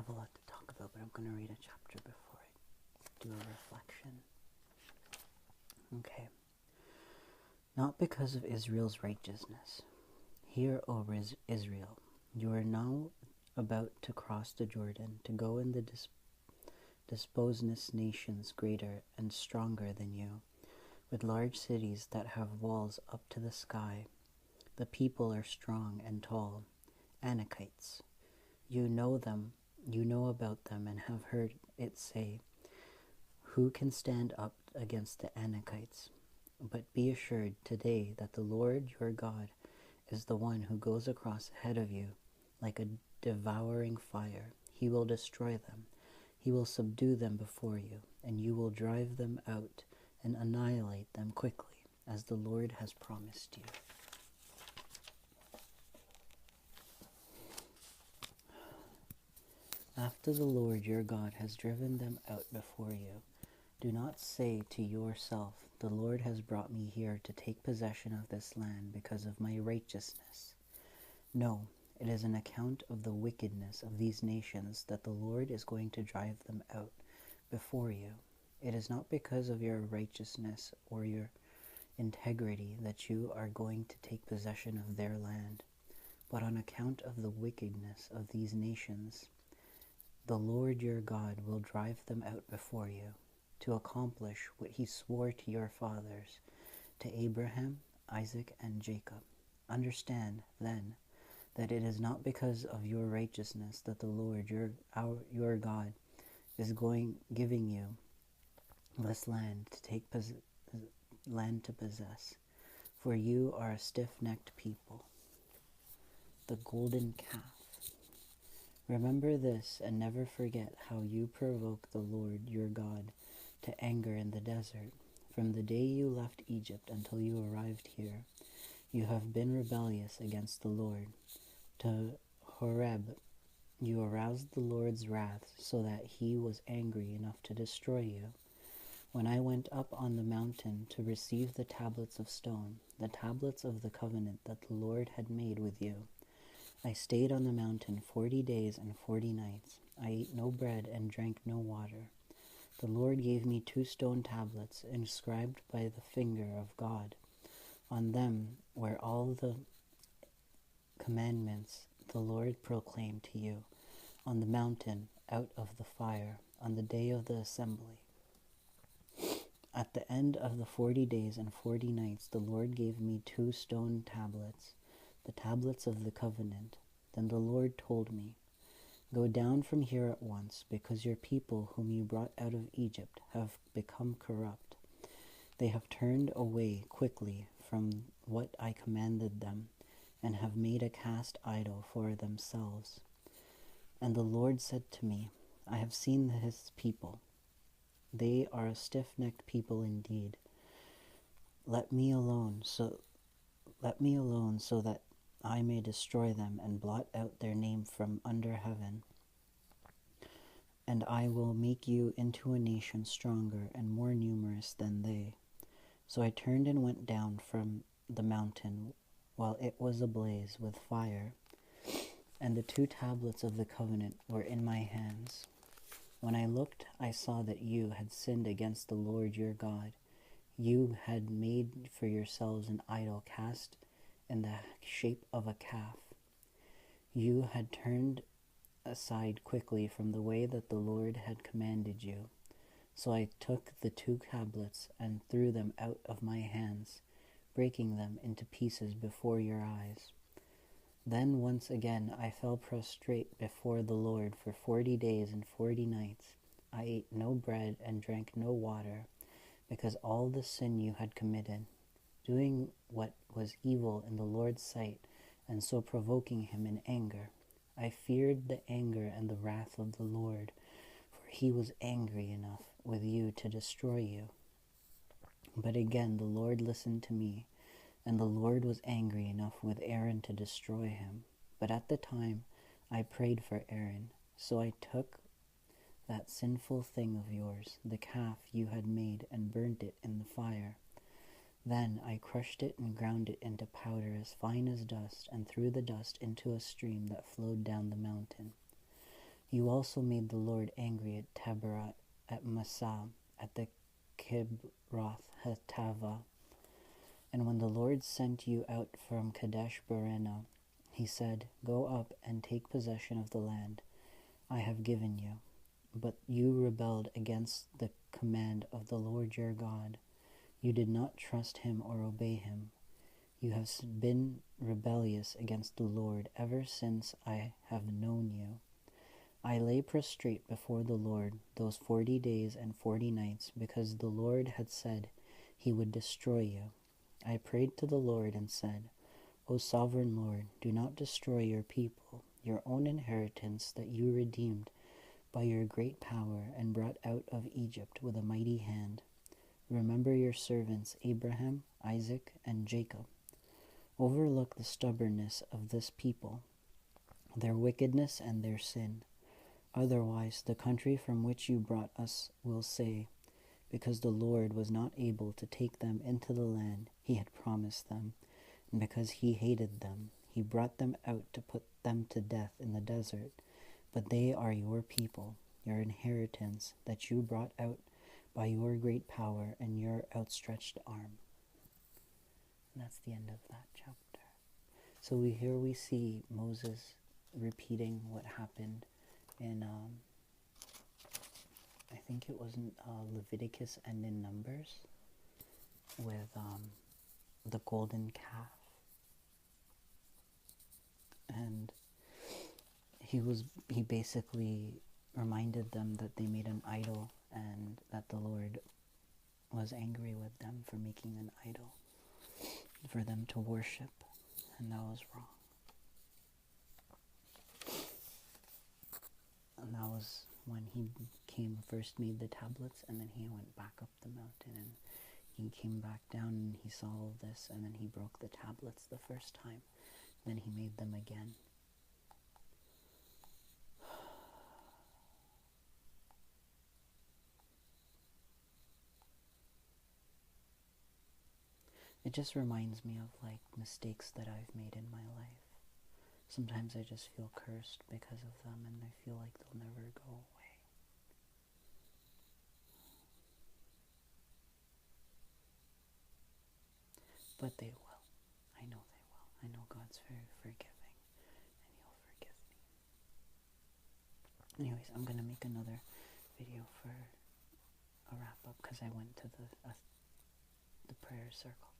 have a lot to talk about, but I'm going to read a chapter before I do a reflection. Okay. Not because of Israel's righteousness. Hear, O Israel, you are now about to cross the Jordan, to go in the disposedness nations greater and stronger than you, with large cities that have walls up to the sky. The people are strong and tall, Anakites. You know them, you know about them, and have heard it say, who can stand up against the Anakites? But be assured today that the Lord your God is the one who goes across ahead of you like a devouring fire. He will destroy them. He will subdue them before you, and you will drive them out and annihilate them quickly, as the Lord has promised you. After the Lord your God has driven them out before you, do not say to yourself, the Lord has brought me here to take possession of this land because of my righteousness. No, it is an account of the wickedness of these nations that the Lord is going to drive them out before you. It is not because of your righteousness or your integrity that you are going to take possession of their land, but on account of the wickedness of these nations. The Lord your God will drive them out before you, to accomplish what he swore to your fathers, to Abraham, Isaac, and Jacob. Understand, then, that it is not because of your righteousness that the Lord your God is giving you this land to possess, for you are a stiff-necked people. The golden calf. Remember this and never forget how you provoked the Lord your God to anger in the desert. From the day you left Egypt until you arrived here, you have been rebellious against the Lord. To Horeb, you aroused the Lord's wrath so that he was angry enough to destroy you. When I went up on the mountain to receive the tablets of stone, the tablets of the covenant that the Lord had made with you, I stayed on the mountain 40 days and 40 nights. I ate no bread and drank no water. The Lord gave me 2 stone tablets inscribed by the finger of God. On them were all the commandments the Lord proclaimed to you on the mountain out of the fire on the day of the assembly. At the end of the 40 days and 40 nights, the Lord gave me 2 stone tablets, the tablets of the covenant. Then the Lord told me, go down from here at once, because your people whom you brought out of Egypt have become corrupt. They have turned away quickly from what I commanded them, and have made a cast idol for themselves. And the Lord said to me, I have seen his people. They are a stiff-necked people indeed. Let me alone so that I may destroy them and blot out their name from under heaven. And I will make you into a nation stronger and more numerous than they. So I turned and went down from the mountain while it was ablaze with fire, and the 2 tablets of the covenant were in my hands. When I looked, I saw that you had sinned against the Lord your God. You had made for yourselves an idol cast in the shape of a calf. You had turned aside quickly from the way that the Lord had commanded you. So I took the 2 tablets and threw them out of my hands, breaking them into pieces before your eyes. Then once again I fell prostrate before the Lord for 40 days and 40 nights. I ate no bread and drank no water, because all the sin you had committed, doing what was evil in the Lord's sight, and so provoking him in anger. I feared the anger and the wrath of the Lord, for he was angry enough with you to destroy you. But again the Lord listened to me, and the Lord was angry enough with Aaron to destroy him. But at the time I prayed for Aaron, so I took that sinful thing of yours, the calf you had made, and burnt it in the fire. Then I crushed it and ground it into powder as fine as dust, and threw the dust into a stream that flowed down the mountain. You also made the Lord angry at Tabarat, at Massah, at the Kibroth Hattava. And when the Lord sent you out from Kadesh Barnea, he said, Go up and take possession of the land I have given you. But you rebelled against the command of the Lord your God. You did not trust him or obey him. You have been rebellious against the Lord ever since I have known you. I lay prostrate before the Lord those 40 days and 40 nights, because the Lord had said he would destroy you. I prayed to the Lord and said, O sovereign Lord, do not destroy your people, your own inheritance that you redeemed by your great power and brought out of Egypt with a mighty hand. Remember your servants Abraham, Isaac, and Jacob. Overlook the stubbornness of this people, their wickedness and their sin. Otherwise, the country from which you brought us will say, because the Lord was not able to take them into the land he had promised them, and because he hated them, he brought them out to put them to death in the desert. But they are your people, your inheritance, that you brought out by your great power and your outstretched arm. And that's the end of that chapter. So here we see Moses repeating what happened in, I think it was in Leviticus and in Numbers, with the golden calf. And he basically reminded them that they made an idol and that the Lord was angry with them for making an idol for them to worship, and that was wrong. And that was when he first made the tablets, and then he went back up the mountain, and he came back down and he saw all of this, and then he broke the tablets the first time, and then he made them again. It just reminds me of like mistakes that I've made in my life. Sometimes I just feel cursed because of them, and I feel like they'll never go away. But they will. I know they will. I know God's very forgiving, and he'll forgive me. Anyways, I'm going to make another video for a wrap up, because I went to the prayer circle.